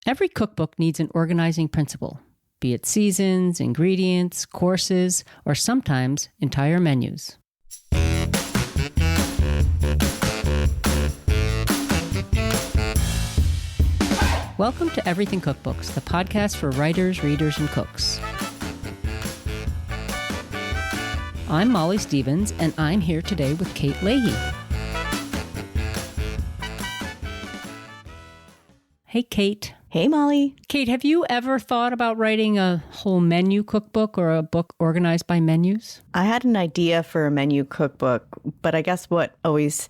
Every cookbook needs an organizing principle, be it seasons, ingredients, courses, or sometimes entire menus. Welcome to Everything Cookbooks, the podcast for writers, readers, and cooks. I'm Molly Stevens, and I'm here today with Kate Leahy. Hey, Kate. Hey, Molly. Kate, have you ever thought about writing a whole menu cookbook or a book organized by menus? I had an idea for a menu cookbook, but I guess what always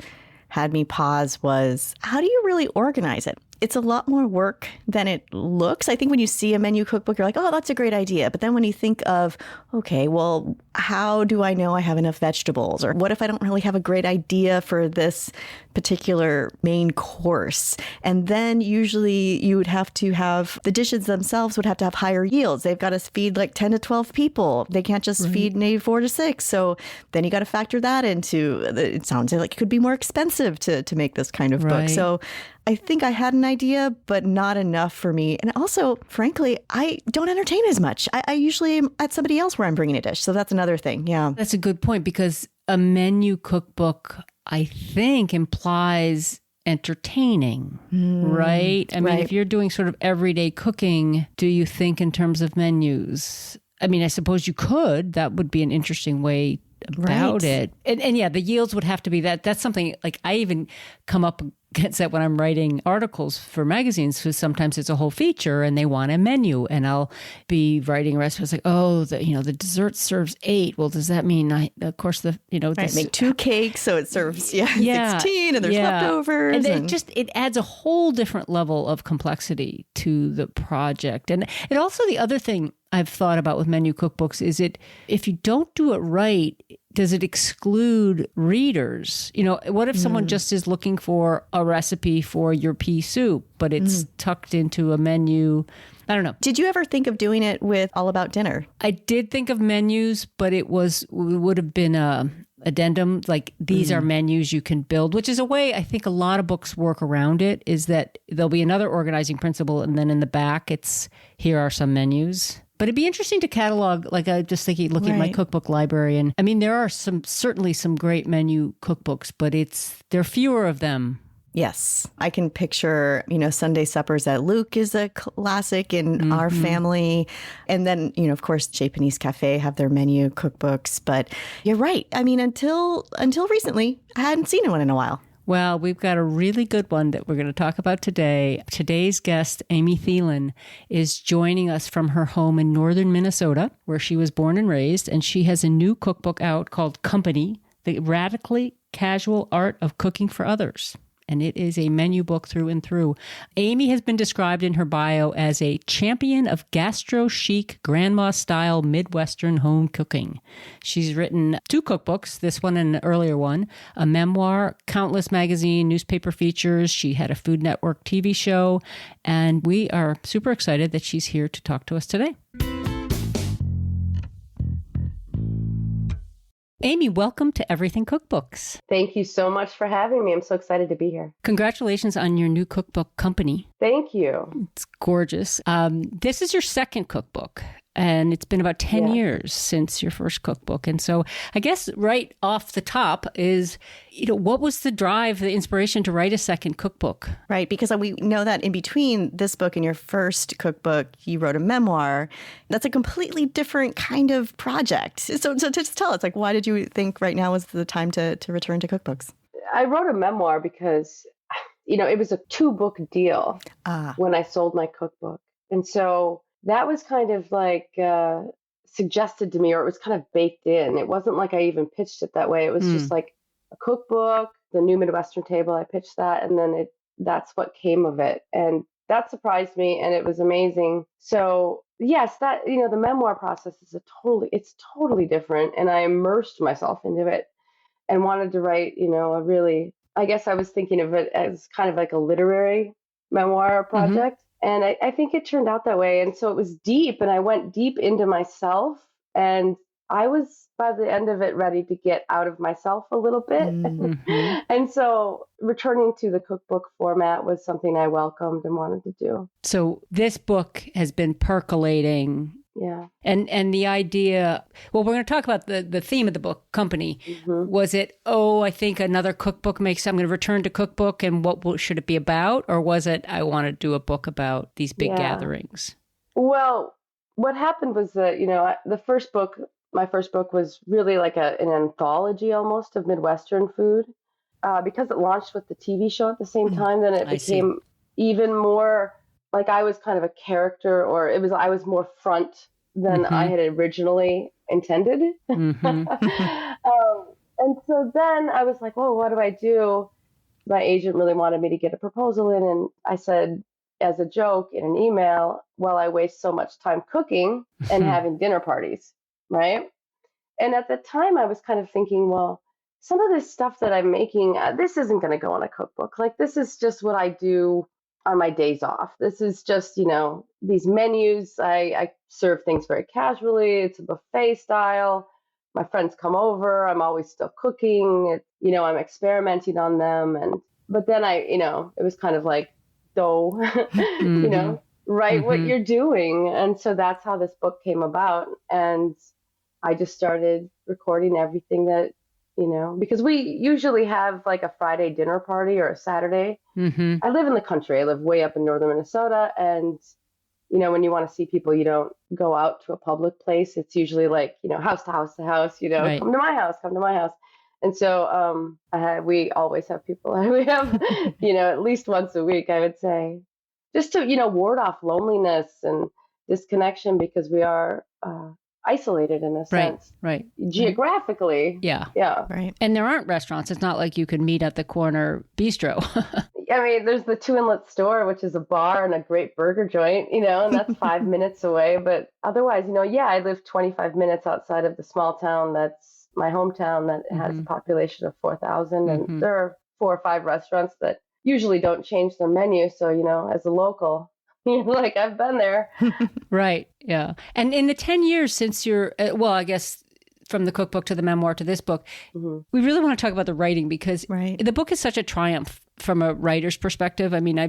had me pause was, how do you really organize it? It's a lot more work than it looks. I think when you see a menu cookbook, you're like, oh, that's a great idea. But then when you think of, okay, well, how do I know I have enough vegetables? Or what if I don't really have a great idea for this particular main course? And then usually you would have to have, the dishes themselves would have to have higher yields. They've got to feed like 10 to 12 people. They can't just feed maybe 4 to 6. So then you got to factor that into, it sounds like it could be more expensive to make this kind of book. So I think I had an idea, but not enough for me. And also, frankly, I don't entertain as much. I usually am at somebody else where I'm bringing a dish. So that's another thing. Yeah. That's a good point, because a menu cookbook, I think, implies entertaining, right? I mean, if you're doing sort of everyday cooking, do you think in terms of menus? I mean, I suppose you could. That would be an interesting way about it. And yeah, the yields would have to be that. That's something like I even come up against that when I'm writing articles for magazines, because sometimes it's a whole feature and they want a menu, and I'll be writing recipes like, oh, the dessert serves 8. Well, does that mean make 2 cakes so it serves 16 and there's leftovers. And it adds a whole different level of complexity to the project. And it also, the other thing I've thought about with menu cookbooks is if you don't do it right, does it exclude readers? What if someone just is looking for a recipe for your pea soup, but it's tucked into a menu? I don't know. Did you ever think of doing it with All About Dinner? I did think of menus, but it would have been a addendum, like these are menus you can build, which is a way I think a lot of books work around it, is that there'll be another organizing principle, and then in the back it's, here are some menus. But it'd be interesting to catalog, like I just thinking, looking at my cookbook library. And I mean, there are certainly some great menu cookbooks, but there are fewer of them. Yes. I can picture, Sunday Suppers at Luke is a classic in our family. And then, of course, Japanese Cafe have their menu cookbooks. But you're right. I mean, until recently, I hadn't seen one in a while. Well, we've got a really good one that we're going to talk about today. Today's guest, Amy Thielen, is joining us from her home in northern Minnesota, where she was born and raised. And she has a new cookbook out called Company, The Radically Casual Art of Cooking for Others. And it is a menu book through and through. Amy has been described in her bio as a champion of gastro-chic, grandma-style Midwestern home cooking. She's written 2 cookbooks, this one and an earlier one, a memoir, countless magazine, newspaper features. She had a Food Network TV show. And we are super excited that she's here to talk to us today. Amy, welcome to Everything Cookbooks. Thank you so much for having me. I'm so excited to be here. Congratulations on your new cookbook, Company. Thank you. It's gorgeous. This is your second cookbook, and it's been about 10 years since your first cookbook. And so I guess right off the top is, what was the drive, the inspiration to write a second cookbook? Right, because we know that in between this book and your first cookbook, you wrote a memoir. That's a completely different kind of project. So just tell us, why did you think right now was the time to return to cookbooks? I wrote a memoir because, it was a 2-book deal when I sold my cookbook. And so that was kind of like suggested to me, or it was kind of baked in. It wasn't like I even pitched it that way. It was just like a cookbook, the new Midwestern table. I pitched that, and then that's what came of it. And that surprised me, and it was amazing. So yes, that, the memoir process is it's totally different. And I immersed myself into it and wanted to write, I guess I was thinking of it as kind of like a literary memoir project. And I think it turned out that way. And so it was deep, and I went deep into myself. And I was, by the end of it, ready to get out of myself a little bit. Mm-hmm. And so returning to the cookbook format was something I welcomed and wanted to do. So this book has been percolating. Yeah. And the idea, well, we're going to talk about the theme of the book, company. Mm-hmm. Was it, I think another cookbook I'm going to return to cookbook, and what should it be about? Or was it, I want to do a book about these big gatherings? Well, what happened was that, my first book was really like an anthology almost of Midwestern food. Because it launched with the TV show at the same time, then it became even more like I was kind of a character, or I was more front than I had originally intended. And so then I was like, well, what do I do? My agent really wanted me to get a proposal in, and I said, as a joke in an email, well, I waste so much time cooking and having dinner parties, right? And at the time I was kind of thinking, well, some of this stuff that I'm making, this isn't going to go in a cookbook. Like, this is just what I do on my days off. This is just, these menus. I serve things very casually. It's a buffet style. My friends come over. I'm always still cooking. I'm experimenting on them. But then it was kind of like, write what you're doing. And so that's how this book came about. And I just started recording everything that, because we usually have like a Friday dinner party or a Saturday. I live in the country. I live way up in northern Minnesota. And, when you want to see people, you don't go out to a public place. It's usually like, house to house to house, Right. come to my house, come to my house. And so we always have people. We have, at least once a week, I would say, just to, ward off loneliness and disconnection, because we are isolated in a sense. Right. Geographically. Yeah. Right. And there aren't restaurants. It's not like you could meet at the corner bistro. I mean, there's the Two Inlet store, which is a bar and a great burger joint, and that's 5 minutes away. But otherwise, I live 25 minutes outside of the small town that's my hometown that has a population of 4,000. And there are 4 or 5 restaurants that usually don't change their menu. So, as a local, like, I've been there. Right. Yeah. And in the 10 years since I guess from the cookbook to the memoir to this book, we really want to talk about the writing, because the book is such a triumph from a writer's perspective. I mean, I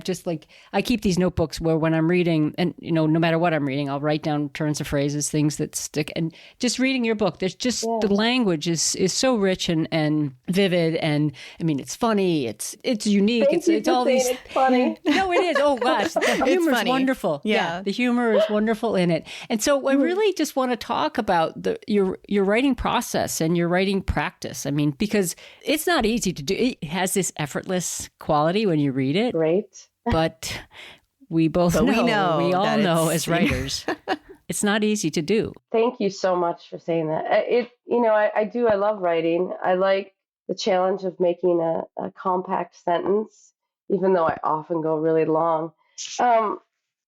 keep these notebooks where when I'm reading, and, no matter what I'm reading, I'll write down turns of phrases, things that stick. And just reading your book, there's just the language is so rich and vivid. And I mean, it's funny. It's unique. It's all these. It's funny. No, it is. Oh gosh, the humor is wonderful. Yeah, the humor is wonderful in it. And so I really just want to talk about your writing process and your writing practice. I mean, because it's not easy to do. It has this effortless quality when you read it. Great. But we all know as writers, it's not easy to do. Thank you so much for saying that. I love writing. I like the challenge of making a compact sentence, even though I often go really long.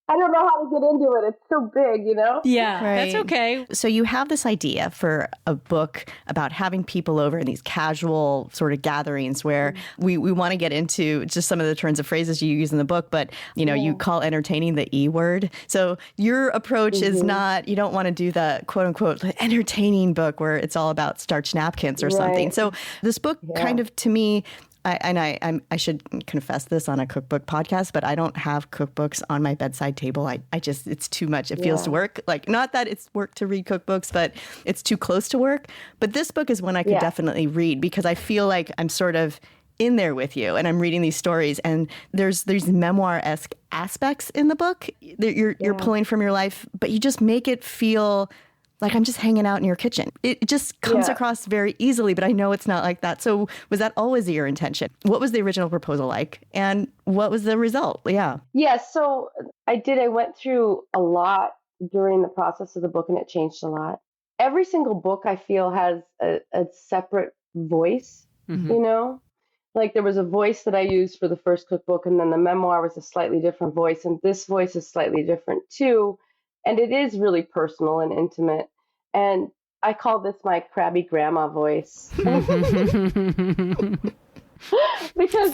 I don't know how to get into it. It's so big, Yeah, That's okay. So you have this idea for a book about having people over in these casual sort of gatherings where we want to get into just some of the turns of phrases you use in the book, but, you call entertaining the E word. So your approach is not, you don't want to do the quote unquote entertaining book where it's all about starch napkins or something. So this book kind of, to me, I should confess this on a cookbook podcast, but I don't have cookbooks on my bedside table. It's too much. It feels to work. Like, not that it's work to read cookbooks, but it's too close to work. But this book is one I could definitely read, because I feel like I'm sort of in there with you and I'm reading these stories, and there's memoir-esque aspects in the book that you're pulling from your life, but you just make it feel like I'm just hanging out in your kitchen. It just comes across very easily, but I know it's not like that. So was that always your intention? What was the original proposal like? And what was the result? Yeah. Yeah, so I went through a lot during the process of the book, and it changed a lot. Every single book, I feel, has a separate voice, Like, there was a voice that I used for the first cookbook, and then the memoir was a slightly different voice, and this voice is slightly different too. And it is really personal and intimate. And I call this my crabby grandma voice. Because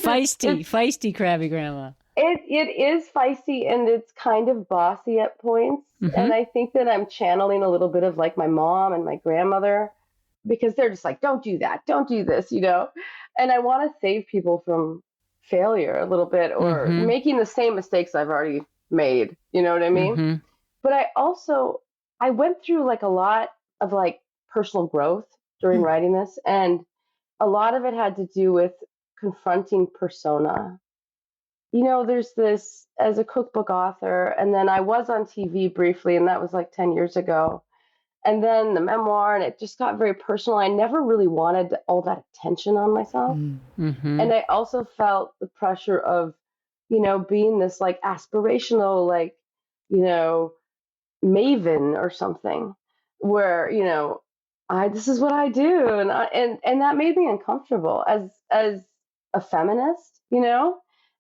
feisty crabby grandma. It is feisty and it's kind of bossy at points. And I think that I'm channeling a little bit of like my mom and my grandmother because they're just like, don't do that, don't do this, And I want to save people from failure a little bit or making the same mistakes I've already made. You know what I mean? But I went through like a lot of like personal growth during writing this. And a lot of it had to do with confronting persona. There's this as a cookbook author, and then I was on TV briefly, and that was like 10 years ago. And then the memoir, and it just got very personal. I never really wanted all that attention on myself. And I also felt the pressure of, being this like aspirational, like, maven or something where, this is what I do. And that made me uncomfortable as a feminist,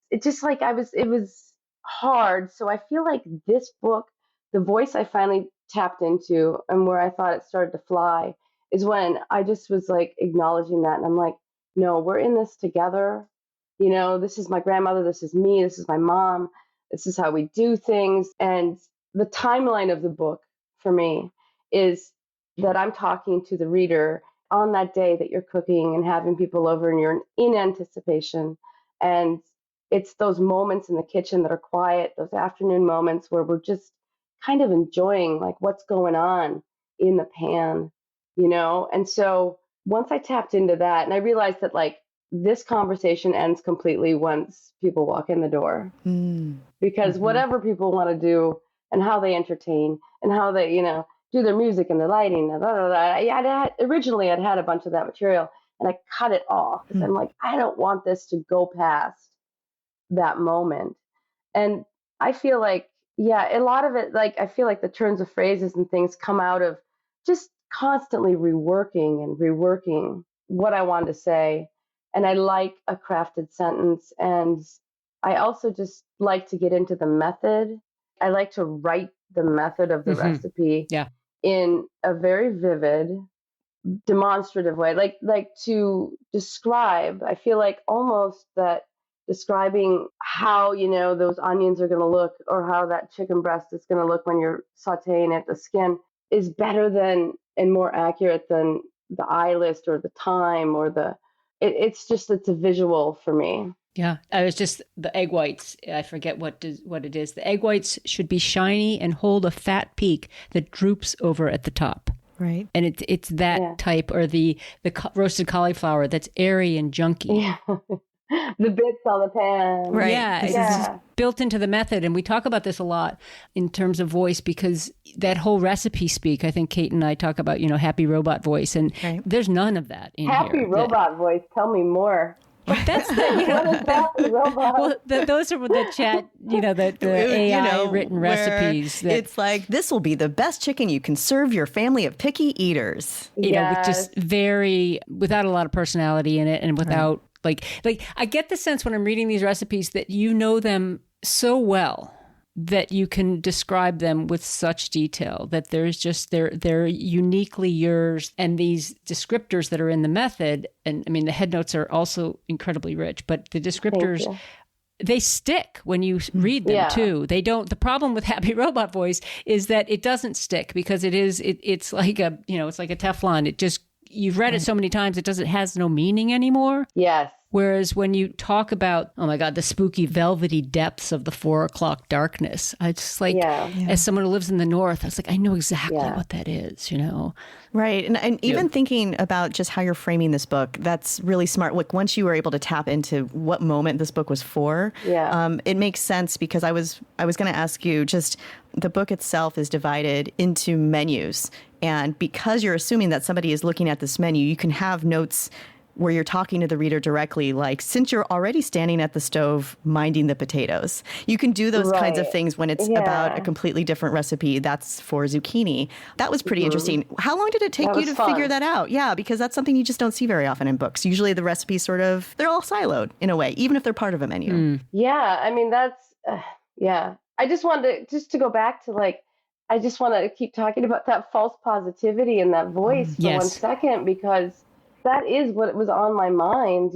It just like it was hard. So I feel like this book, the voice I finally tapped into and where I thought it started to fly is when I just was like acknowledging that. And I'm like, no, we're in this together. This is my grandmother. This is me. This is my mom. This is how we do things. And the timeline of the book for me is that I'm talking to the reader on that day that you're cooking and having people over and you're in anticipation. And it's those moments in the kitchen that are quiet, those afternoon moments where we're just kind of enjoying like what's going on in the pan, And so once I tapped into that and I realized that like this conversation ends completely once people walk in the door because whatever people want to do and how they entertain and how they, do their music and their lighting, originally I'd had a bunch of that material and I cut it off because I'm like, I don't want this to go past that moment. And I feel like, a lot of it, like, I feel like the turns of phrases and things come out of just constantly reworking what I wanted to say. And I like a crafted sentence. And I also just like to get into the method. I like to write the method of the recipe in a very vivid, demonstrative way, like to describe. I feel like almost that describing how those onions are going to look or how that chicken breast is going to look when you're sautéing it, the skin is better than and more accurate than the eye list or the time or it's a visual for me. Yeah, I was just the egg whites. I forget what it is. The egg whites should be shiny and hold a fat peak that droops over at the top. Right. And it's that type, or the roasted cauliflower that's airy and junky. Yeah. The bits on the pan. Right. Yeah, it's just built into the method. And we talk about this a lot in terms of voice because that whole recipe speak, I think Kate and I talk about, happy robot voice. And there's none of that in happy here. Robot voice. Tell me more. That's those are the chat, the AI written recipes. It's like, this will be the best chicken you can serve your family of picky eaters. With just without a lot of personality in it and without like I get the sense when I'm reading these recipes that you know them so well that you can describe them with such detail that there's just they're uniquely yours. And these descriptors that are in the method, and I mean the head notes are also incredibly rich, but the descriptors, they stick when you read them too. They don't. The problem with Happy Robot Voice is that it doesn't stick because it's like it's like a Teflon. It just, you've read it so many times, it has no meaning anymore. Yes. Whereas when you talk about, oh my God, the spooky velvety depths of the 4 o'clock darkness, I just like, as someone who lives in the North, I was like, I know exactly what that is, Right. And even thinking about just how you're framing this book, that's really smart. Like once you were able to tap into what moment this book was for, it makes sense because I was going to ask you, just the book itself is divided into menus. And because you're assuming that somebody is looking at this menu, you can have notes where you're talking to the reader directly, like, since you're already standing at the stove minding the potatoes. You can do those kinds of things when it's about a completely different recipe. That's for zucchini. That was pretty interesting. How long did it take you to figure that out? Yeah, because that's something you just don't see very often in books. Usually the recipes they're all siloed in a way, even if they're part of a menu. Yeah, I mean, that's, I just wanted to go back to like, I just want to keep talking about that false positivity and that voice for 1 second, because that is what was on my mind,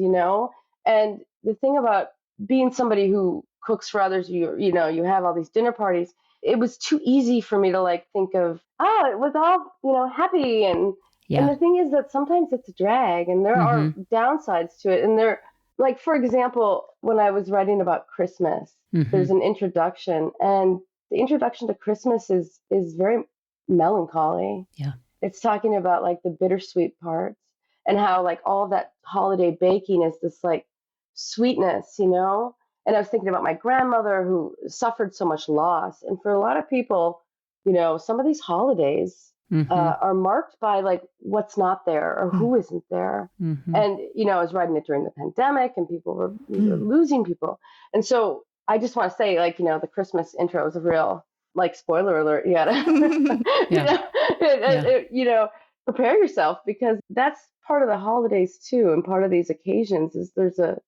And the thing about being somebody who cooks for others. You have all these dinner parties. It was too easy for me to like think of, it was all, happy. And the thing is that sometimes it's a drag and there are downsides to it. And like, for example, when I was writing about Christmas, there's an introduction, and the introduction to Christmas is very melancholy. Yeah. It's talking about like the bittersweet parts and how like all that holiday baking is this like sweetness, And I was thinking about my grandmother who suffered so much loss. And for a lot of people, some of these holidays are marked by like what's not there or who isn't there. And, I was writing it during the pandemic and people were losing people. And so I just want to say, like, the Christmas intro is a real, like, spoiler alert. You gotta, prepare yourself, because that's part of the holidays too. And part of these occasions is there's a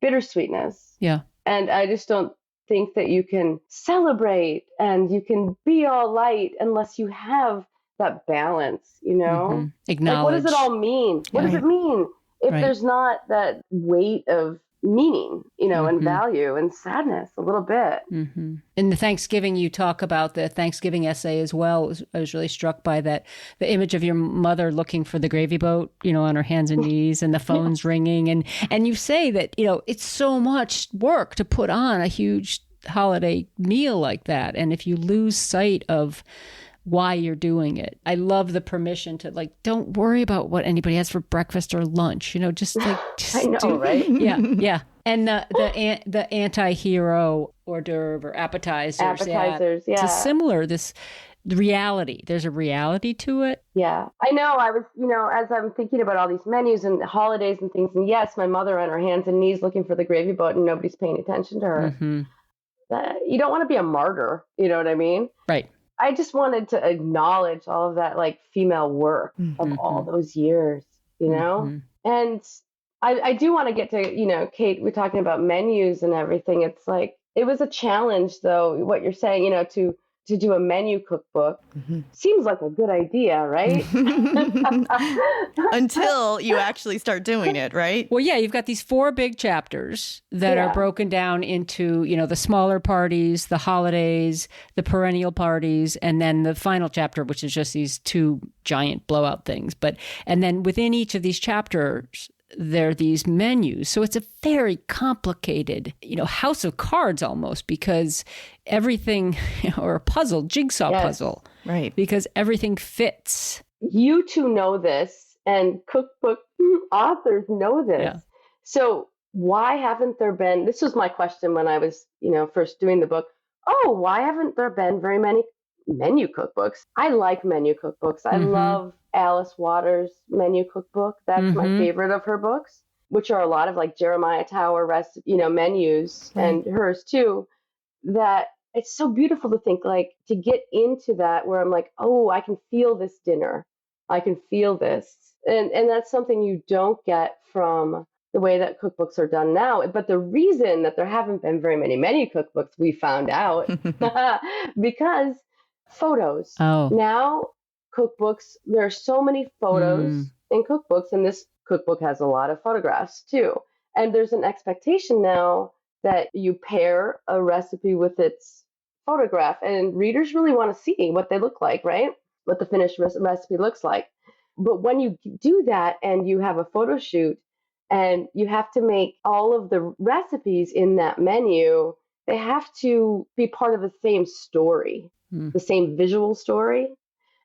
bittersweetness. Yeah. And I just don't think that you can celebrate and you can be all light unless you have that balance, Acknowledge. Like, what does it all mean? What does it mean if there's not that weight of meaning, and value and sadness a little bit? In the Thanksgiving, you talk about the Thanksgiving essay as well. I was really struck by that, the image of your mother looking for the gravy boat, on her hands and knees, and the phones ringing. And you say that, it's so much work to put on a huge holiday meal like that. And if you lose sight of why you're doing it. I love the permission to, like, don't worry about what anybody has for breakfast or lunch, just I know, right? Yeah. And the anti-hero hors d'oeuvre or appetizers. It's similar, the reality. There's a reality to it. Yeah. I know. I was, as I'm thinking about all these menus and holidays and things, and yes, my mother on her hands and knees looking for the gravy boat and nobody's paying attention to her. You don't want to be a martyr. You know what I mean? Right. I just wanted to acknowledge all of that, like, female work of all those years, And I do want to get to, Kate, we're talking about menus and everything. It's like, it was a challenge, though, what you're saying, to do a menu cookbook seems like a good idea, right? Until you actually start doing it, right? Well, yeah, you've got these 4 big chapters that are broken down into, the smaller parties, the holidays, the perennial parties, and then the final chapter, which is just these 2 giant blowout things. And then within each of these chapters, there are these menus. So it's a very complicated, house of cards almost, because everything, or a puzzle, jigsaw puzzle. Right. Because everything fits. You two know this, and cookbook authors know this. Yeah. So why haven't there been, this was my question when I was, first doing the book. Why haven't there been very many menu cookbooks? I like menu cookbooks. I love Alice Waters' menu cookbook. That's my favorite of her books, which are a lot of like Jeremiah Tower menus, and hers too. That it's so beautiful to think, like, to get into that where I'm like, I can feel this dinner. I can feel this. And that's something you don't get from the way that cookbooks are done now. But the reason that there haven't been very many menu cookbooks, we found out, because photos. Now cookbooks, there are so many photos in cookbooks, and this cookbook has a lot of photographs too. And there's an expectation now that you pair a recipe with its photograph, and readers really want to see what they look like, right? What the finished recipe looks like. But when you do that and you have a photo shoot and you have to make all of the recipes in that menu, they have to be part of the same story, the same visual story.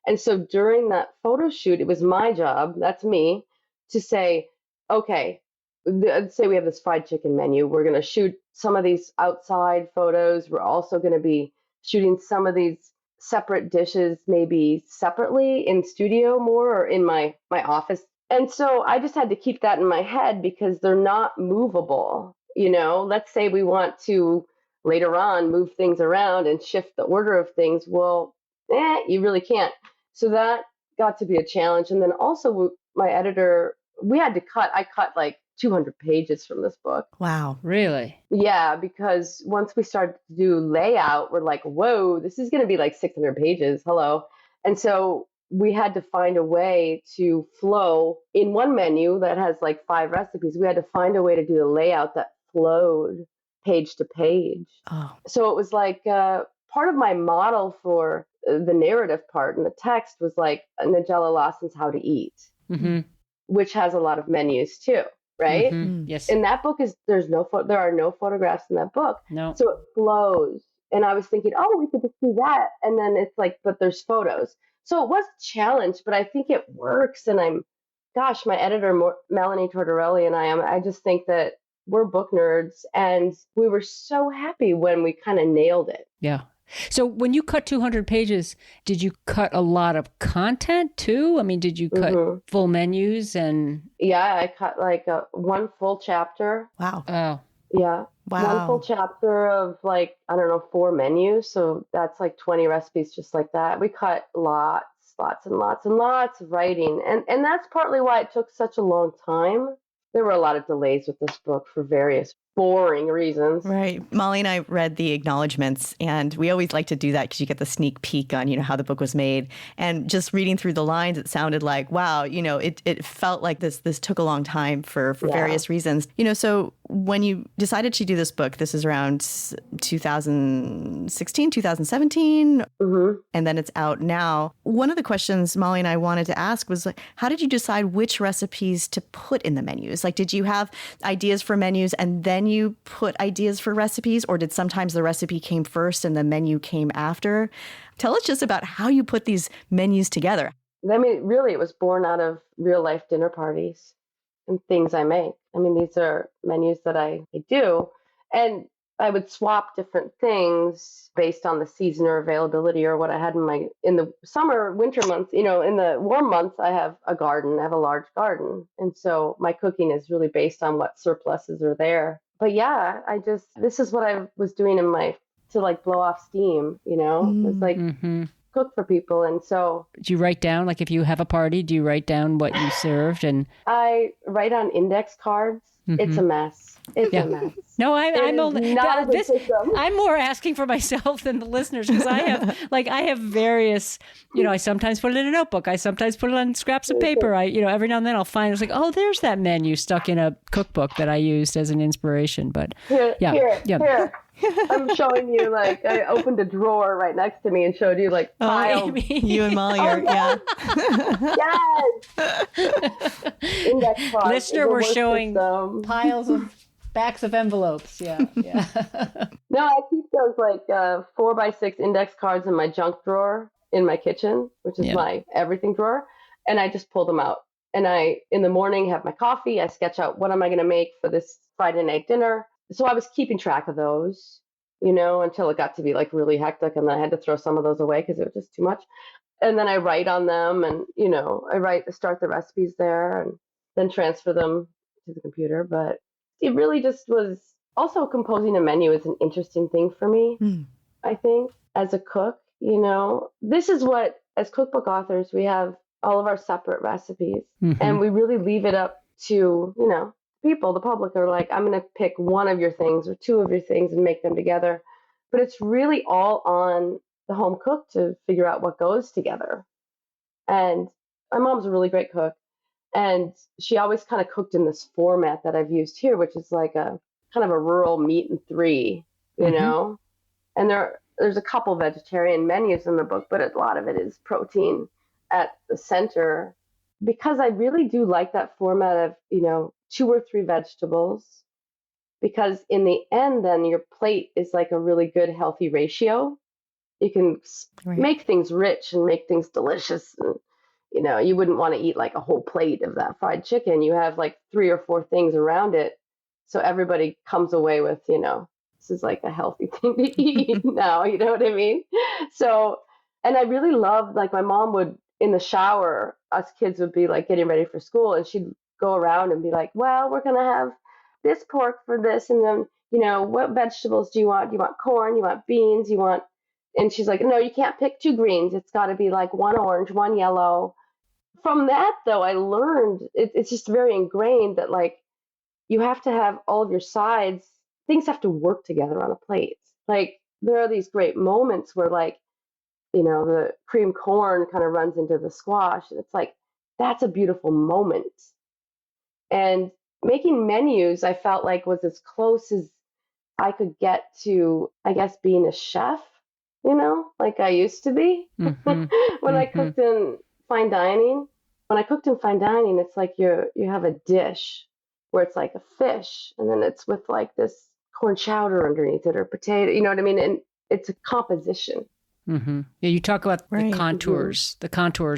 And so during that photo shoot, it was my job, that's me, to say, okay, let's say we have this fried chicken menu. We're going to shoot some of these outside photos. We're also going to be shooting some of these separate dishes, maybe separately in studio more, or in my office. And so I just had to keep that in my head, because they're not movable. Let's say we want to later on move things around and shift the order of things. Well, you really can't. So that got to be a challenge. And then also my editor, I cut like 200 pages from this book. Wow. Really? Yeah, because once we started to do layout, we're like, whoa, this is going to be like 600 pages. Hello. And so we had to find a way to flow in one menu that has like 5 recipes. We had to find a way to do the layout that flowed page to page. Oh. So it was like part of my model for the narrative part and the text was like Nigella Lawson's How to Eat, which has a lot of menus too, right? Yes. And that book there are no photographs in that book. No. So it flows. And I was thinking, oh, we could just do that. And then it's like, but there's photos. So it was a challenge, but I think it works. And my editor, Melanie Tortorelli, and I just think that we're book nerds. And we were so happy when we kind of nailed it. Yeah. So when you cut 200 pages, did you cut a lot of content too? I mean, did you cut full menus and? Yeah, I cut like one full chapter. Wow. Oh. Yeah. Wow. One full chapter of like, I don't know, 4 menus. So that's like 20 recipes just like that. We cut lots and lots of writing. And that's partly why it took such a long time. There were a lot of delays with this book for various boring reasons. Right. Molly and I read the acknowledgments, and we always like to do that because you get the sneak peek on, how the book was made. And just reading through the lines, it sounded like, wow, it felt like this took a long time for various reasons. So when you decided to do this book, this is around 2016, 2017, and then it's out now. One of the questions Molly and I wanted to ask was, like, how did you decide which recipes to put in the menus? Like, did you have ideas for menus and then you put ideas for recipes, or did sometimes the recipe came first and the menu came after? Tell us just about how you put these menus together. I mean, really, it was born out of real life dinner parties and things I make. I mean, these are menus that I do, and I would swap different things based on the season or availability or what I had in the summer, winter months. In the warm months, I have a garden. I have a large garden. And so my cooking is really based on what surpluses are there. But yeah, this is what I was doing to like blow off steam, It's like cook for people. And so do you write down, like if you have a party, do you write down what you served? And I write on index cards. It's a mess. It's a mess. No, I'm more asking for myself than the listeners, because I have various, I sometimes put it in a notebook. I sometimes put it on scraps of paper. Every now and then I'll find, it's like, oh, there's that menu stuck in a cookbook that I used as an inspiration. But here. I'm showing you, like, I opened a drawer right next to me and showed you, like, piles. You and Molly are, yes. Index cards. Listener, we're showing piles of backs of envelopes. Yeah. No, I keep those like 4x6 index cards in my junk drawer in my kitchen, which is my everything drawer. And I just pull them out. And in the morning, have my coffee. I sketch out what am I going to make for this Friday night dinner. So I was keeping track of those, until it got to be like really hectic. And then I had to throw some of those away because it was just too much. And then I write on them and, start the recipes there and then transfer them to the computer. But it really just was also composing a menu is an interesting thing for me, I think, as a cook. This is what, as cookbook authors, we have all of our separate recipes and we really leave it up to, people, the public are like, I'm going to pick one of your things or two of your things and make them together. But it's really all on the home cook to figure out what goes together. And my mom's a really great cook. And she always kind of cooked in this format that I've used here, which is like a kind of a rural meat and three, And there's a couple vegetarian menus in the book, but a lot of it is protein at the center, because I really do like that format of, 2 or 3 vegetables, because in the end, then your plate is like a really good, healthy ratio. You can make things rich and make things delicious. And, you wouldn't want to eat like a whole plate of that fried chicken. You have like 3 or 4 things around it. So everybody comes away with, this is like a healthy thing to eat now. You know what I mean? So, and I really loved, like, my mom would, in the shower, us kids would be like getting ready for school, and she'd go around and be like, well, we're going to have this pork for this. And then, what vegetables do you want? Do you want corn? You want beans? And she's like, no, you can't pick 2 greens. It's got to be like 1 orange, 1 yellow. From that, though, I learned it's just very ingrained that, like, you have to have all of your sides. Things have to work together on a plate. Like, there are these great moments where, like, the cream corn kind of runs into the squash. And it's like, that's a beautiful moment. And making menus, I felt like, was as close as I could get to, I guess, being a chef, like I used to be when I cooked in fine dining. When I cooked in fine dining, it's like you have a dish where it's like a fish, and then it's with like this corn chowder underneath it or potato, you know what I mean? And it's a composition. Yeah, you talk about the contours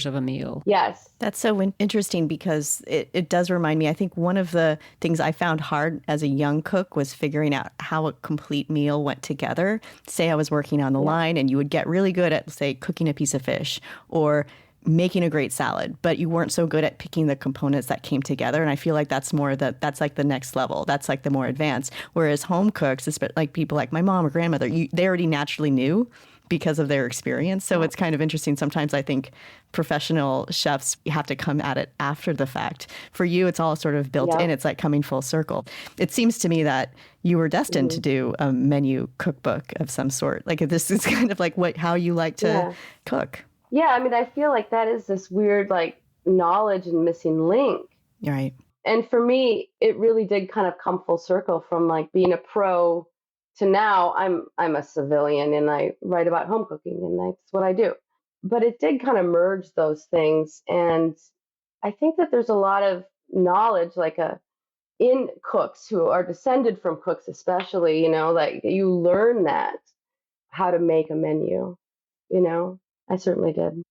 of a meal. Yes. That's so interesting because it does remind me, I think one of the things I found hard as a young cook was figuring out how a complete meal went together. Say I was working on the line and you would get really good at, say, cooking a piece of fish or making a great salad, but you weren't so good at picking the components that came together. And I feel like that's like the next level. That's like the more advanced. Whereas home cooks, like people like my mom or grandmother, they already naturally knew because of their experience. So it's kind of interesting. Sometimes I think professional chefs have to come at it after the fact. For you, it's all sort of built in. It's like coming full circle. It seems to me that you were destined to do a menu cookbook of some sort. Like this is kind of like how you like to cook. Yeah, I mean, I feel like that is this weird like knowledge and missing link. Right. And for me, it really did kind of come full circle from like being a pro to now I'm a civilian and I write about home cooking and that's what I do. But it did kind of merge those things. And I think that there's a lot of knowledge like in cooks who are descended from cooks, especially, like you learn that how to make a menu, I certainly did.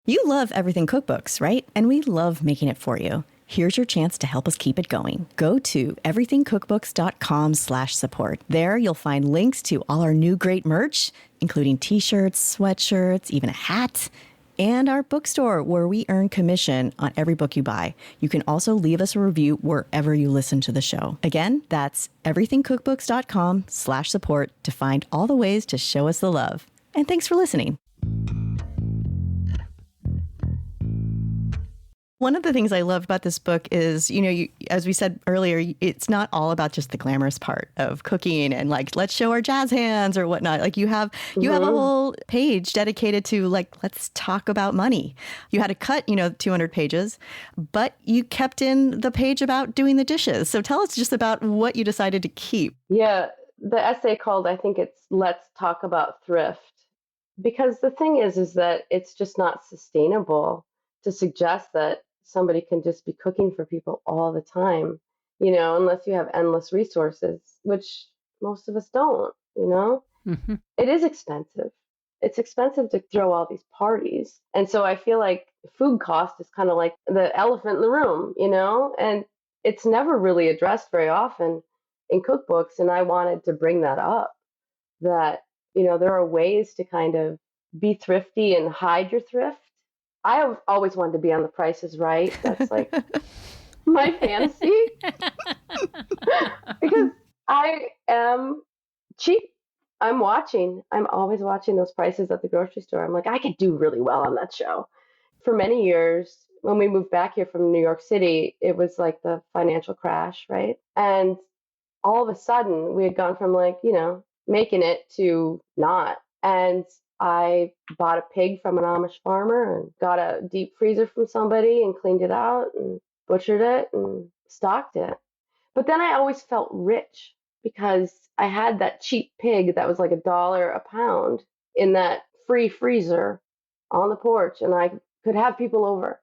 You love everything cookbooks, right? And we love making it for you. Here's your chance to help us keep it going. Go to everythingcookbooks.com/support. There you'll find links to all our new great merch, including t-shirts, sweatshirts, even a hat, and our bookstore where we earn commission on every book you buy. You can also leave us a review wherever you listen to the show. Again, that's everythingcookbooks.com/support to find all the ways to show us the love. And thanks for listening. One of the things I love about this book is, as we said earlier, it's not all about just the glamorous part of cooking and like, let's show our jazz hands or whatnot. Like you have a whole page dedicated to like, let's talk about money. You had to cut, 200 pages, but you kept in the page about doing the dishes. So tell us just about what you decided to keep. Yeah, the essay called, I think it's Let's Talk About Thrift. Because the thing is that it's just not sustainable to suggest that somebody can just be cooking for people all the time, unless you have endless resources, which most of us don't, It is expensive. It's expensive to throw all these parties. And so I feel like food cost is kind of like the elephant in the room, and it's never really addressed very often in cookbooks. And I wanted to bring that up, that, there are ways to kind of be thrifty and hide your thrift. I have always wanted to be on The Price is Right. That's like my fantasy. Because I am cheap. I'm always watching those prices at the grocery store. I'm like, I could do really well on that show. For many years, when we moved back here from New York City, it was like the financial crash, right? And all of a sudden, we had gone from like, making it to not. And I bought a pig from an Amish farmer and got a deep freezer from somebody and cleaned it out and butchered it and stocked it. But then I always felt rich because I had that cheap pig that was like $1 a pound in that free freezer on the porch, and I could have people over.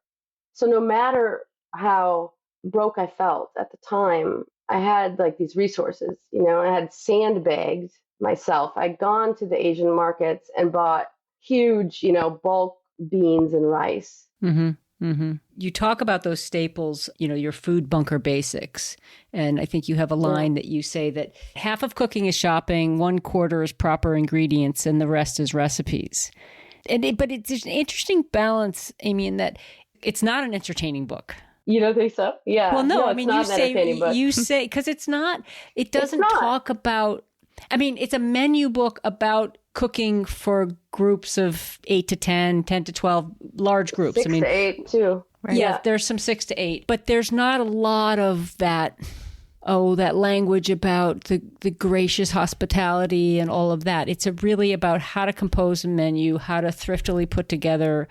So no matter how broke I felt at the time, I had like these resources, I had sandbagged myself. I'd gone to the Asian markets and bought huge, bulk beans and rice. You talk about those staples, your food bunker basics. And I think you have a line that you say that half of cooking is shopping, 1/4 is proper ingredients, and the rest is recipes. But it's an interesting balance, Amy, in that it's not an entertaining book. You don't think so? Yeah. Well, no, I mean, you say, because it doesn't talk about, it's a menu book about cooking for groups of 8 to 10, 10 to 12, large groups. 6 to 8 too. Right? Yeah, there's some 6 to 8, but there's not a lot of that language about the gracious hospitality and all of that. It's really about how to compose a menu, how to thriftily put together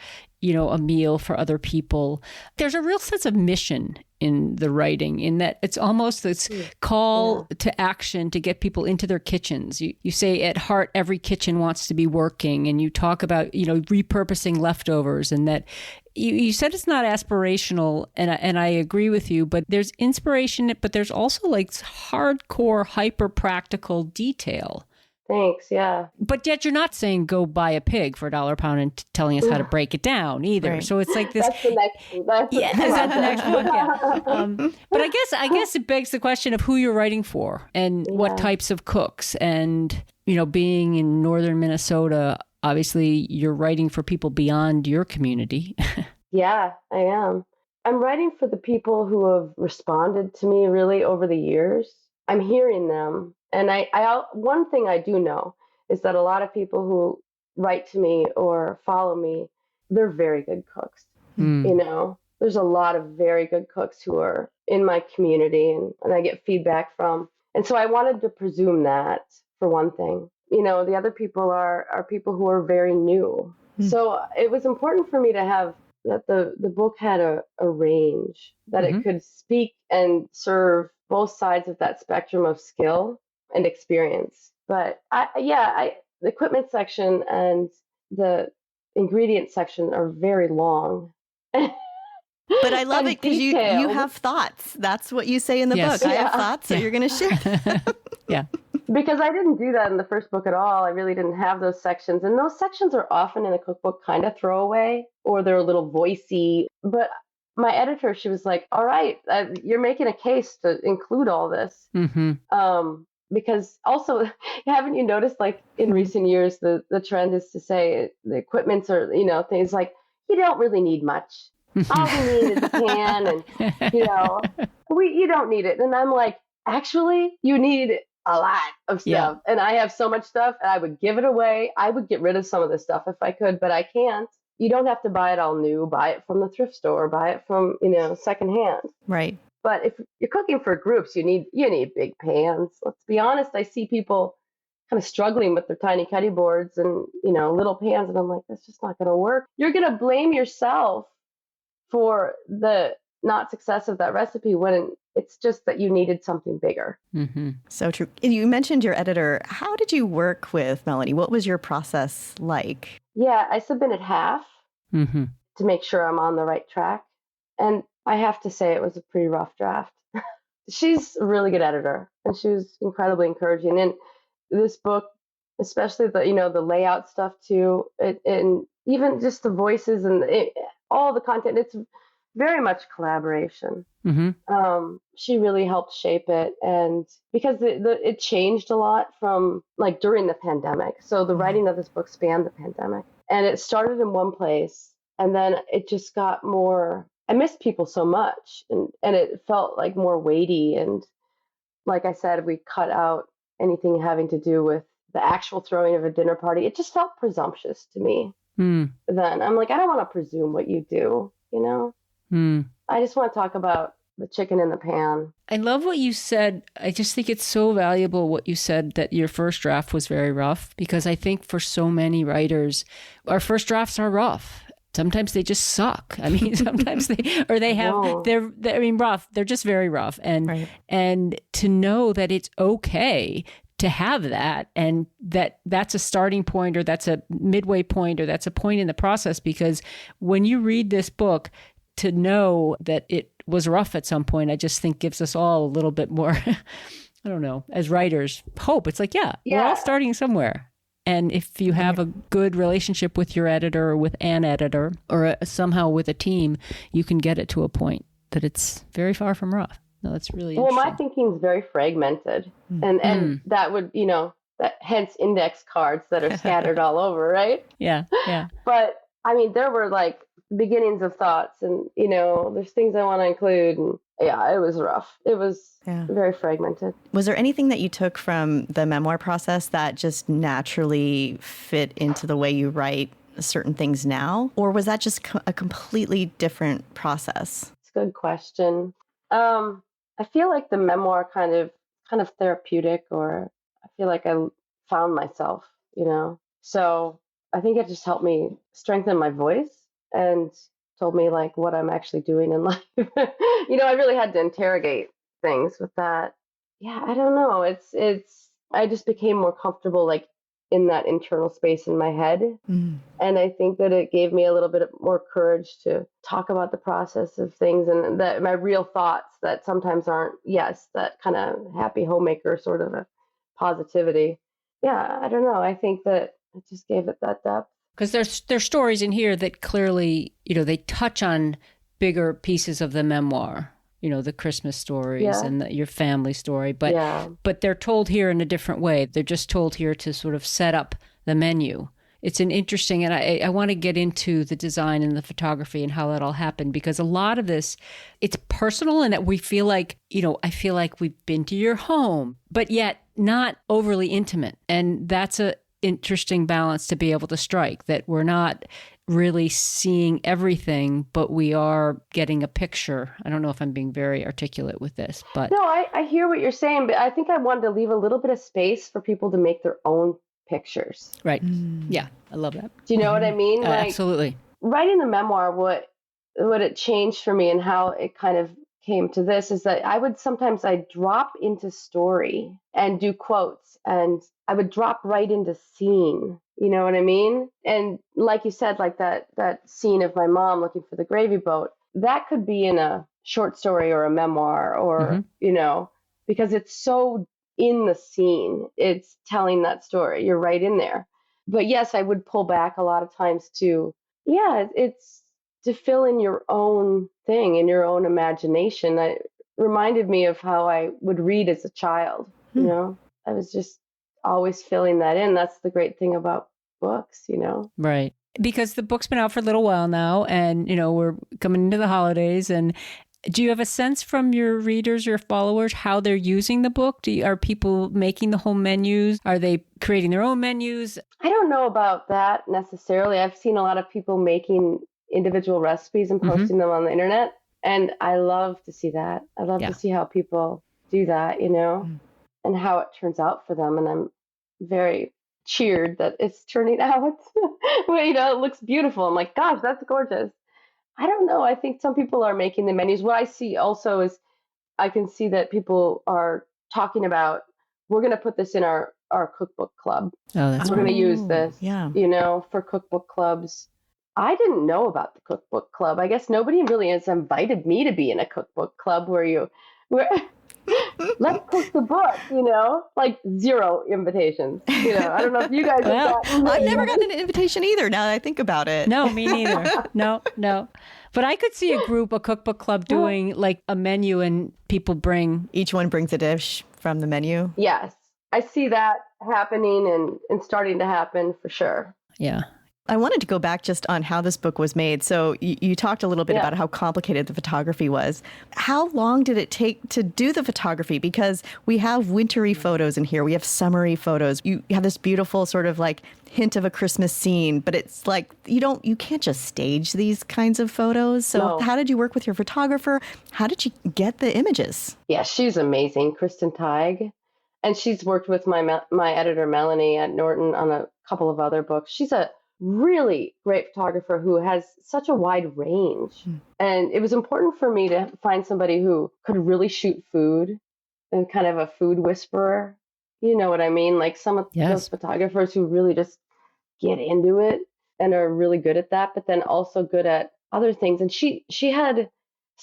a meal for other people. There's a real sense of mission in the writing, in that it's almost this call to action to get people into their kitchens. You say at heart, every kitchen wants to be working, and you talk about, repurposing leftovers, and that you said it's not aspirational, and I agree with you, but there's inspiration, but there's also like hardcore, hyper practical detail. Thanks. Yeah. But yet you're not saying go buy a pig for $1 a pound and telling us how to break it down either. Right. So it's like this. That's the next. Is that the next book? Yeah. But I guess it begs the question of who you're writing for and what types of cooks. And being in northern Minnesota, obviously you're writing for people beyond your community. Yeah, I am. I'm writing for the people who have responded to me really over the years. I'm hearing them. And I one thing I do know is that a lot of people who write to me or follow me, they're very good cooks. There's a lot of very good cooks who are in my community and I get feedback from. And so I wanted to presume that, for one thing. The other people are people who are very new. So it was important for me to have that the book had a range, that it could speak and serve both sides of that spectrum of skill and experience. But the equipment section and the ingredient section are very long. But I love it because you have thoughts. That's what you say in the book. I have thoughts, so you're going to share them. Yeah. Because I didn't do that in the first book at all. I really didn't have those sections. And those sections are often in a cookbook kind of throwaway, or they're a little voicey. But my editor, she was like, all right, you're making a case to include all this. Because also, haven't you noticed, like in recent years, the trend is to say the equipments are, things like, you don't really need much. All we need is a pan and, you don't need it. And I'm like, actually, you need a lot of stuff. Yeah. And I have so much stuff and I would give it away. I would get rid of some of this stuff if I could, but I can't. You don't have to buy it all new. Buy it from the thrift store. Buy it from, secondhand. Right. But if you're cooking for groups, you need big pans. Let's be honest. I see people kind of struggling with their tiny cutting boards and, little pans. And I'm like, that's just not going to work. You're going to blame yourself for the not success of that recipe when it's just that you needed something bigger. Mm-hmm. So true. You mentioned your editor. How did you work with Melanie? What was your process like? Yeah, I submitted half to make sure I'm on the right track. And I have to say it was a pretty rough draft. She's a really good editor and she was incredibly encouraging. And this book, especially the layout stuff too, and even just the voices and all the content, it's very much collaboration. She really helped shape it, and because it changed a lot from like during the pandemic. So the writing of this book spanned the pandemic, and it started in one place, and then it just got more. I missed people so much, and it felt like more weighty. And like I said, we cut out anything having to do with the actual throwing of a dinner party. It just felt presumptuous to me. Then I'm like, I don't want to presume what you do, I just want to talk about the chicken in the pan. I love what you said. I just think it's so valuable what you said, that your first draft was very rough, because I think for so many writers, our first drafts are rough. Sometimes they just suck. I mean, sometimes they're rough. They're just very rough. And to know that it's okay to have that, and that's a starting point, or that's a midway point, or that's a point in the process, because when you read this book, to know that it was rough at some point, I just think gives us all a little bit more, I don't know, as writers, hope. It's like, we're all starting somewhere. And if you have a good relationship with your editor or with an editor or somehow with a team, you can get it to a point that it's very far from rough. No, that's really interesting. Well, my thinking is very fragmented. And that would, that hence index cards that are scattered all over, right? Yeah. But I mean, there were like beginnings of thoughts and, there's things I want to include. And it was rough. It was very fragmented. Was there anything that you took from the memoir process that just naturally fit into the way you write certain things now? Or was that just a completely different process? It's a good question. I feel like the memoir kind of therapeutic, or I feel like I found myself, So I think it just helped me strengthen my voice and told me like what I'm actually doing in life. I really had to interrogate things with that. Yeah, I don't know. I just became more comfortable like in that internal space in my head. Mm. And I think that it gave me a little bit more courage to talk about the process of things and that my real thoughts that sometimes aren't, that kind of happy homemaker sort of a positivity. Yeah, I don't know. I think that it just gave it that depth. Because there's stories in here that clearly, they touch on bigger pieces of the memoir, the Christmas stories and your family story, but they're told here in a different way. They're just told here to sort of set up the menu. It's an interesting, and I want to get into the design and the photography and how that all happened, because a lot of this, it's personal and that we feel like, I feel like we've been to your home, but yet not overly intimate. And that's a interesting balance to be able to strike, that we're not really seeing everything, but we are getting a picture. I don't know if I'm being very articulate with this, but no, I hear what you're saying, but I think I wanted to leave a little bit of space for people to make their own pictures. Right. Yeah, I love that. Do you know what I mean? Like, absolutely. Writing the memoir, what it changed for me and how it kind of came to this is that I'd drop into story and do quotes, and I would drop right into scene. You know what I mean? And like you said, like that scene of my mom looking for the gravy boat, that could be in a short story or a memoir or, because it's so in the scene, it's telling that story. You're right in there. But yes, I would pull back a lot of times to, it's to fill in your own thing in your own imagination. That reminded me of how I would read as a child. I was just always filling that in. That's the great thing about books, Right. Because the book's been out for a little while now, and, we're coming into the holidays. And do you have a sense from your readers, your followers, how they're using the book? Are people making the home menus? Are they creating their own menus? I don't know about that necessarily. I've seen a lot of people making individual recipes and posting them on the internet. And I love to see that. I love to see how people do that, and how it turns out for them. And I'm very cheered that it's turning out. It looks beautiful. I'm like, gosh, that's gorgeous. I don't know. I think some people are making the menus. What I see also is I can see that people are talking about, we're going to put this in our cookbook club. Oh, that's We're going to use this, for cookbook clubs. I didn't know about the cookbook club. I guess nobody really has invited me to be in a cookbook club where let's cook the book, like 0 invitations. I don't know if you guys have gotten. I've never gotten an invitation either, now that I think about it. No, me neither. No. But I could see a cookbook club doing like a menu, and people each one brings a dish from the menu. Yes. I see that happening and starting to happen for sure. Yeah. I wanted to go back just on how this book was made. So you talked a little bit about how complicated the photography was. How long did it take to do the photography? Because we have wintry photos in here. We have summery photos. You have this beautiful sort of like hint of a Christmas scene, but it's like you can't just stage these kinds of photos. So How did you work with your photographer? How did you get the images? Yeah, she's amazing, Kristen Teig. And she's worked with my editor, Melanie, at Norton on a couple of other books. She's a really great photographer who has such a wide range. And it was important for me to find somebody who could really shoot food and kind of a food whisperer. You know what I mean? Like some of those photographers who really just get into it and are really good at that, but then also good at other things. And she had,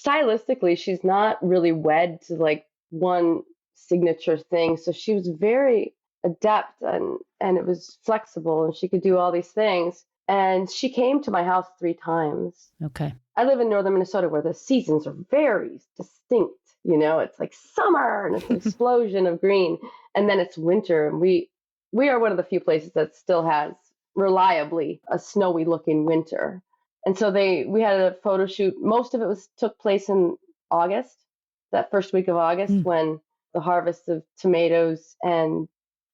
stylistically, she's not really wed to like one signature thing. So she was very adept and it was flexible and she could do all these things. And she came to my house 3 times. Okay. I live in northern Minnesota where the seasons are very distinct. It's like summer and it's an explosion of green. And then it's winter. And we are one of the few places that still has reliably a snowy looking winter. And so we had a photo shoot. Most of it took place in August, that first week of August, when the harvest of tomatoes and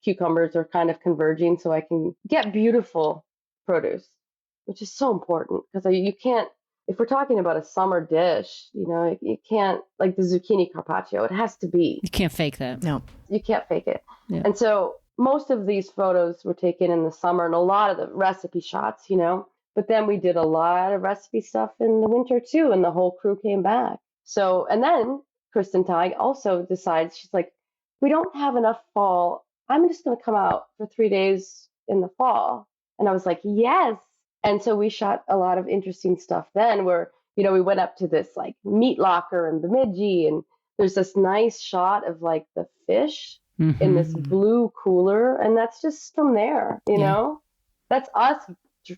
cucumbers are kind of converging, so I can get beautiful produce, which is so important because you can't, if we're talking about a summer dish, you can't, like the zucchini carpaccio, it has to be. You can't fake that. No. You can't fake it. Yeah. And so most of these photos were taken in the summer and a lot of the recipe shots, But then we did a lot of recipe stuff in the winter too, and the whole crew came back. So, and then Kristen Teig also decides, she's like, we don't have enough fall. I'm just going to come out for 3 days in the fall. And I was like, yes. And so we shot a lot of interesting stuff then where, we went up to this like meat locker in Bemidji, and there's this nice shot of like the fish in this blue cooler. And that's just from there, that's us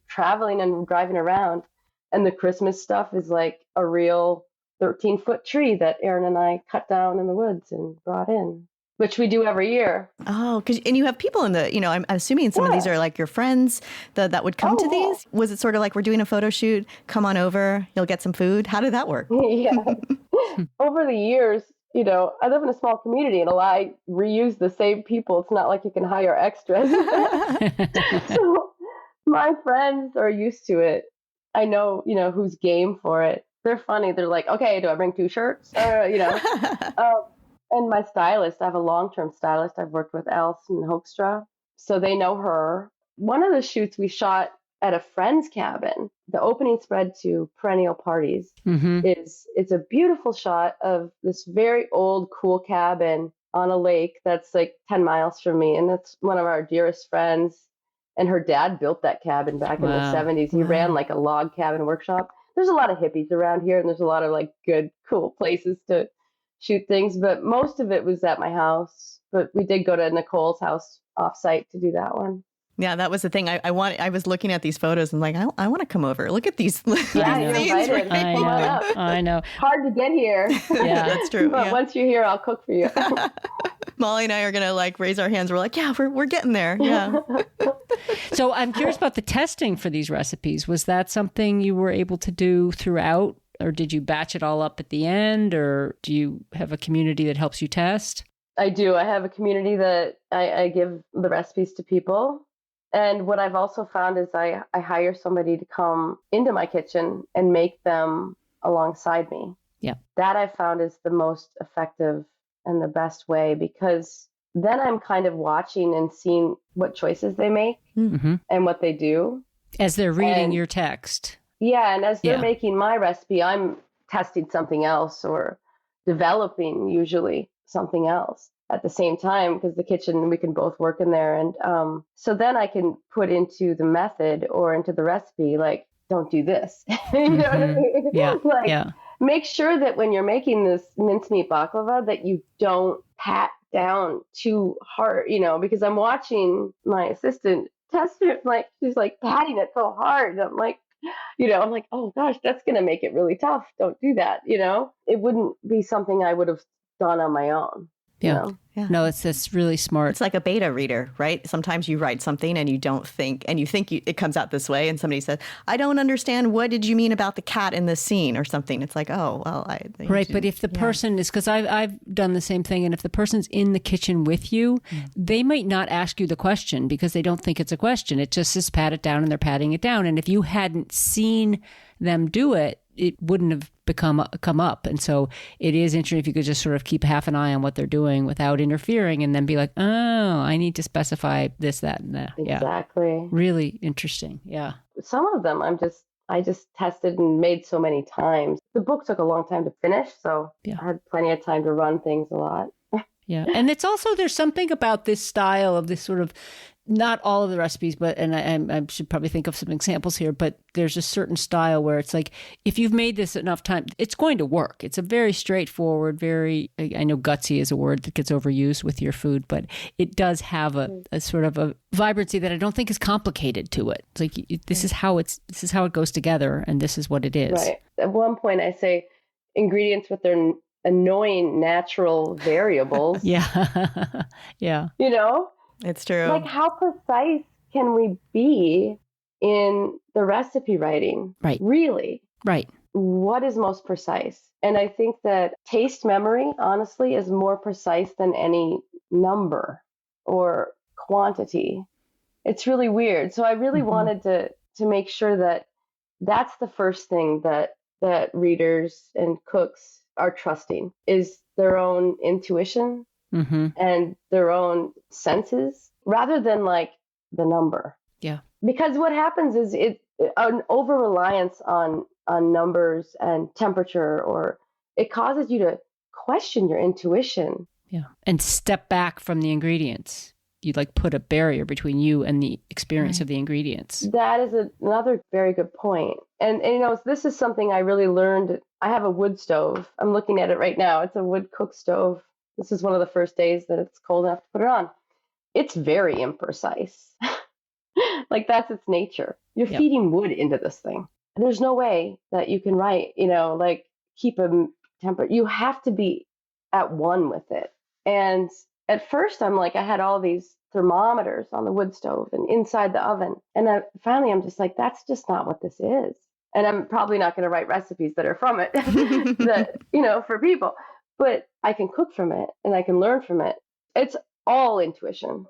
traveling and driving around. And the Christmas stuff is like a real 13-foot tree that Aaron and I cut down in the woods and brought in, which we do every year. Oh, and you have people in the, I'm assuming some of these are like your friends that would come to these. Was it sort of like, we're doing a photo shoot, come on over, you'll get some food? How did that work? Yeah. Over the years, I live in a small community and I reuse the same people. It's not like you can hire extras. So my friends are used to it. I know, who's game for it. They're funny. They're like, okay, do I bring 2 shirts? And my stylist, I have a long-term stylist. I've worked with Alison Hoekstra, so they know her. One of the shoots we shot at a friend's cabin. The opening spread to Perennial Parties it's a beautiful shot of this very old, cool cabin on a lake that's like 10 miles from me, and that's one of our dearest friends. And her dad built that cabin back in the 70s. He ran like a log cabin workshop. There's a lot of hippies around here, and there's a lot of like good, cool places to shoot things, but most of it was at my house. But we did go to Nicole's house offsite to do that one. Yeah, that was the thing. I was looking at these photos and like, I want to come over. Look at these. Yeah, you're invited. I know. Hard to get here. Yeah, that's true. But once you're here, I'll cook for you. Molly and I are going to like raise our hands. We're like, yeah, we're getting there. Yeah. So I'm curious about the testing for these recipes. Was that something you were able to do throughout, or did you batch it all up at the end, or do you have a community that helps you test? I do. I have a community that I give the recipes to people. And what I've also found is I hire somebody to come into my kitchen and make them alongside me. Yeah. That I found is the most effective and the best way, because then I'm kind of watching and seeing what choices they make and what they do. As they're reading your text. Yeah. And as they're making my recipe, I'm testing something else or developing usually something else at the same time, because the kitchen, we can both work in there. And so then I can put into the method or into the recipe, like, don't do this. You know what I mean? Yeah. Make sure that when you're making this mincemeat baklava, that you don't pat down too hard, because I'm watching my assistant test it, like, she's like patting it so hard. And I'm like, I'm like, oh gosh, that's going to make it really tough. Don't do that. It wouldn't be something I would have done on my own. Yeah. No, it's really smart. It's like a beta reader, right? Sometimes you write something and you don't think, and you think it comes out this way, and somebody says, I don't understand. What did you mean about the cat in this scene or something? It's like, oh, well, Right. But if the person is, because I've done the same thing, and if the person's in the kitchen with you, they might not ask you the question because they don't think it's a question. It just says pat it down, and they're patting it down. And if you hadn't seen them do it, it wouldn't have come up. And so it is interesting if you could just sort of keep half an eye on what they're doing without interfering, and then be like, oh, I need to specify this, that, and that. Exactly. Yeah. Really interesting. Yeah. Some of them I just tested and made so many times. The book took a long time to finish, so I had plenty of time to run things a lot. Yeah. And it's also, there's something about this style of this sort of, not all of the recipes, but, and I should probably think of some examples here, but there's a certain style where it's like, if you've made this enough time, it's going to work. It's a very straightforward, I know gutsy is a word that gets overused with your food, but it does have a sort of a vibrancy that I don't think is complicated to it. It's like, this is how it goes together, and this is what it is. Right. At one point I say ingredients with their annoying natural variables. Yeah. Yeah. It's true. Like, how precise can we be in the recipe writing? Right. Really? Right. What is most precise? And I think that taste memory, honestly, is more precise than any number or quantity. It's really weird. So I really wanted to make sure that that's the first thing that readers and cooks are trusting, is their own intuition and their own senses, rather than like the number. Yeah. Because what happens is an over reliance on numbers and temperature, or it causes you to question your intuition. Yeah. And step back from the ingredients. You like put a barrier between you and the experience of the ingredients. That is another very good point. And this is something I really learned. I have a wood stove. I'm looking at it right now. It's a wood cook stove. This is one of the first days that it's cold enough to put it on. It's very imprecise. Like that's its nature. You're feeding wood into this thing. There's no way that you can write, like keep a temperature. You have to be at one with it. And at first I'm like, I had all these thermometers on the wood stove and inside the oven. And finally I'm just like, that's just not what this is. And I'm probably not going to write recipes that are from it, that, for people, but I can cook from it and I can learn from it. It's all intuition.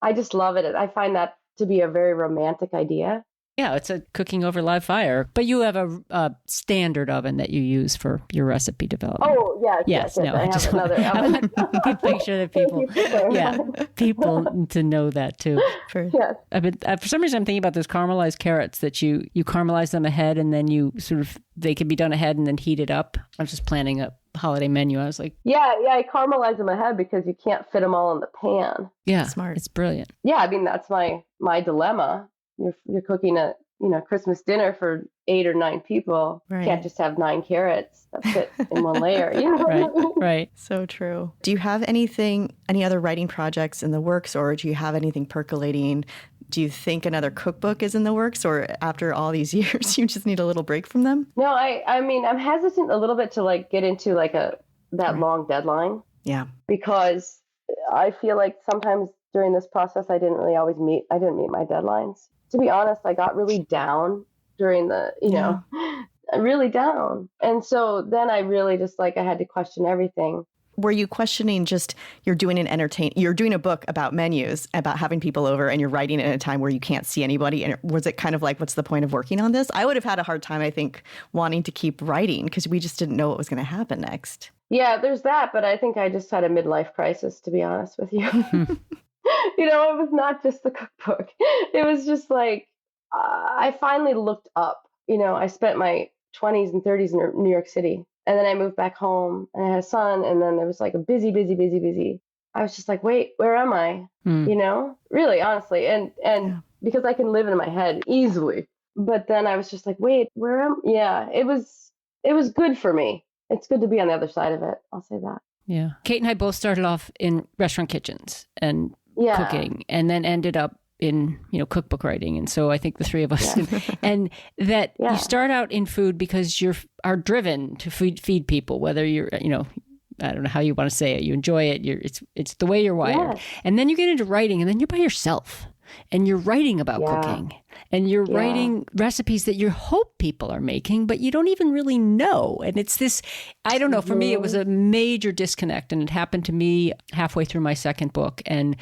I just love it. I find that to be a very romantic idea. Yeah, it's a cooking over live fire. But you have a standard oven that you use for your recipe development. Oh, yes. No, I have another oven. Make sure that people need to know that too. For some reason, I'm thinking about those caramelized carrots that you caramelize them ahead and then you they can be done ahead and then heat it up. I was just planning a holiday menu. I was like, I caramelize them ahead because you can't fit them all in the pan. Yeah, smart. It's brilliant. Yeah, I mean that's my dilemma. You're cooking a Christmas dinner for 8 or 9 people. Right. You can't just have 9 carrots that fit in one layer. Right. So true. Do you have any other writing projects in the works, or do you have anything percolating? Do you think another cookbook is in the works, or after all these years, you just need a little break from them? No, I mean, I'm hesitant a little bit to get into that long deadline. Yeah. Because I feel like sometimes during this process, I didn't meet my deadlines. To be honest, I got really down during really down. And so then I really just I had to question everything. Were you questioning you're doing a book about menus, about having people over, and you're writing it at a time where you can't see anybody? And was it kind of like, what's the point of working on this? I would have had a hard time, I think, wanting to keep writing because we just didn't know what was going to happen next. Yeah, there's that. But I think I just had a midlife crisis, to be honest with you. It was not just the cookbook. It was just I finally looked up. I spent my 20s and 30s in New York City. And then I moved back home and I had a son. And then there was a busy. I was just like, wait, where am I? Really, honestly. And because I can live in my head easily. But then I was just like, wait, where am I? Yeah, it was good for me. It's good to be on the other side of it. I'll say that. Yeah. Kate and I both started off in restaurant kitchens and cooking, and then ended up in cookbook writing. And so I think the three of us and that you start out in food because you are driven to feed people, whether you're I don't know how you want to say it, you enjoy it, it's the way you're wired. And then you get into writing, and then you're by yourself and you're writing about cooking, and you're writing recipes that you hope people are making, but you don't even really know. And it's this, I don't know, for me, it was a major disconnect. And it happened to me halfway through my second book. And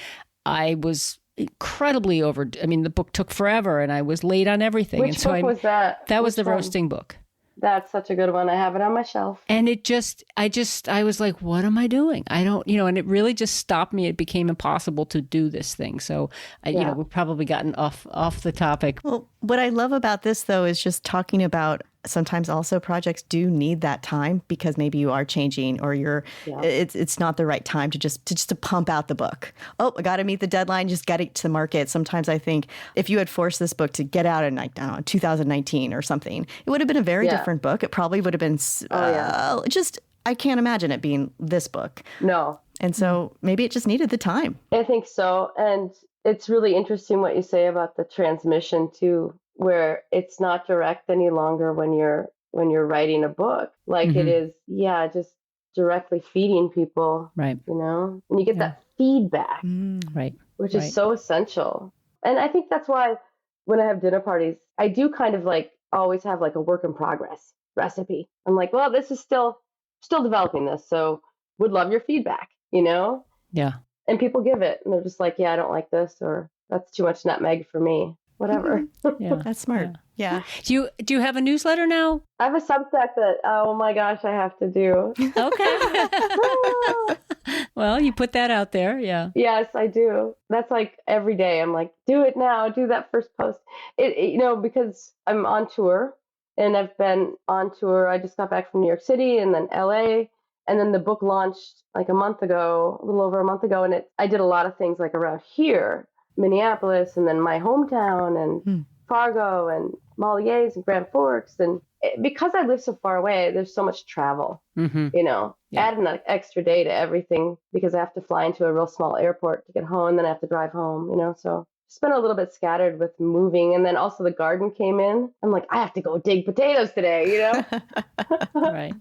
I was incredibly the book took forever and I was late on everything. Which book was that? That was the roasting book. That's such a good one. I have it on my shelf. And I was like, what am I doing? I don't, and it really just stopped me. It became impossible to do this thing. So, we've probably gotten off the topic. Well, what I love about this, though, is just talking about sometimes also projects do need that time because maybe you are changing or it's not the right time to just to pump out the book. Oh, I got to meet the deadline, just get it to the market. Sometimes I think if you had forced this book to get out in 2019 or something, it would have been a very different book. It probably would have been I can't imagine it being this book. No. And so maybe it just needed the time. I think so. And it's really interesting what you say about the transmission too, where it's not direct any longer when you're writing a book. It is, just directly feeding people. Right. And you get that feedback. Right. Which is so essential. And I think that's why when I have dinner parties, I do kind of always have a work in progress recipe. I'm like, well, this is still developing this. So would love your feedback, Yeah. And people give it and they're just like, yeah, I don't like this, or that's too much nutmeg for me. whatever. Yeah, that's smart. Yeah. Do you have a newsletter now? I have a Substack that, oh my gosh, I have to do. Okay. Well, you put that out there. Yeah. Yes, I do. That's like every day. I'm like, do it now. Do that first post. Because I'm on tour and I've been on tour. I just got back from New York City and then LA. And then the book launched like a little over a month ago. And I did a lot of things like around here, Minneapolis, and then my hometown and Fargo and Molliers and Grand Forks. And because I live so far away, there's so much travel, add an extra day to everything because I have to fly into a real small airport to get home and then I have to drive home, so it's been a little bit scattered with moving. And then also the garden came in. I'm like, I have to go dig potatoes today, Right.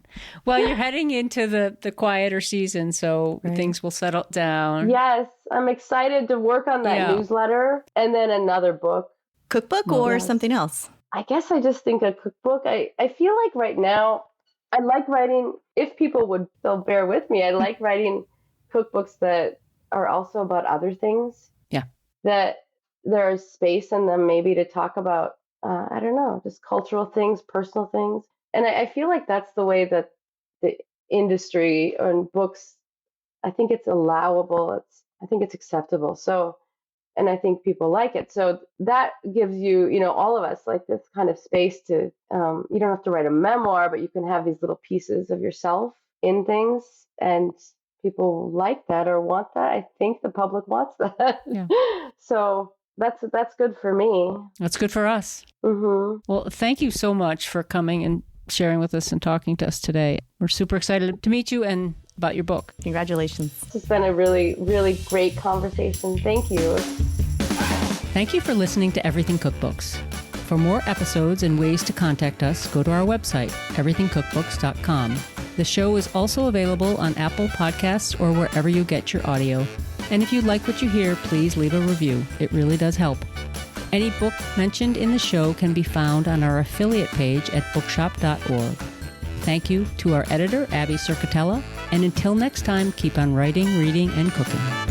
Well, you're heading into the quieter season, so things will settle down. Yes. I'm excited to work on that newsletter and then another book. Cookbook or something else? I guess I just think a cookbook. I feel like right now I like writing, if people would still bear with me, I like writing cookbooks that are also about other things. Yeah. That there's space in them maybe to talk about, I don't know, just cultural things, personal things. And I feel like that's the way that the industry and books, I think it's allowable. I think it's acceptable. So, and I think people like it. So that gives you, all of us like this kind of space to, you don't have to write a memoir, but you can have these little pieces of yourself in things and people like that or want that. I think the public wants that. Yeah. So that's good for me. That's good for us. Mm-hmm. Well, thank you so much for coming and sharing with us and talking to us today. We're super excited to meet you and about your book. Congratulations. It's been a really, really great conversation. Thank you. Thank you for listening to Everything Cookbooks. For more episodes and ways to contact us, go to our website, everythingcookbooks.com. The show is also available on Apple Podcasts or wherever you get your audio. And if you like what you hear, please leave a review. It really does help. Any book mentioned in the show can be found on our affiliate page at bookshop.org. Thank you to our editor, Abby Circatella. And until next time, keep on writing, reading, and cooking.